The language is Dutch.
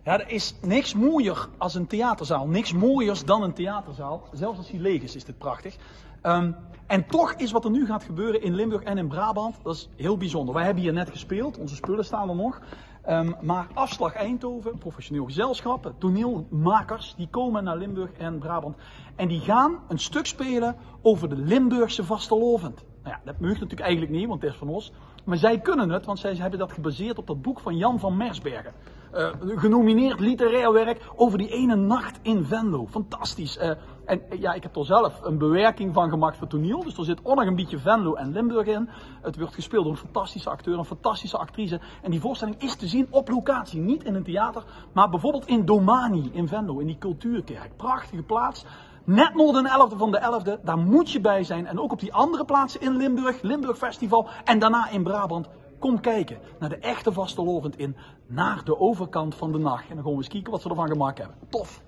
Ja, er is niks mooier als een theaterzaal. Niks mooiers dan een theaterzaal. Zelfs als die leeg is dit prachtig. En toch is wat er nu gaat gebeuren in Limburg en in Brabant, dat is heel bijzonder. Wij hebben hier net gespeeld, onze spullen staan er nog. Maar Afslag Eindhoven, professioneel gezelschap, toneelmakers, die komen naar Limburg en Brabant. En die gaan een stuk spelen over de Limburgse vastelovend. Nou ja, dat mag natuurlijk eigenlijk niet, want het is van ons. Maar zij kunnen het, want zij hebben dat gebaseerd op dat boek van Jan van Mersbergen. Genomineerd literair werk over die ene nacht in Venlo. Fantastisch. En ja, ik heb er zelf een bewerking van gemaakt voor toneel. Dus er zit ook nog een beetje Venlo en Limburg in. Het wordt gespeeld door een fantastische acteur, een fantastische actrice. En die voorstelling is te zien op locatie. Niet in een theater, maar bijvoorbeeld in Domani in Venlo, in die cultuurkerk. Prachtige plaats. Net nog de 11e van de 11e, daar moet je bij zijn. En ook op die andere plaatsen in Limburg, Limburg Festival en daarna in Brabant. Kom kijken naar de echte vastelovend in, naar de overkant van de nacht. En dan gaan we eens kijken wat ze ervan gemaakt hebben. Tof!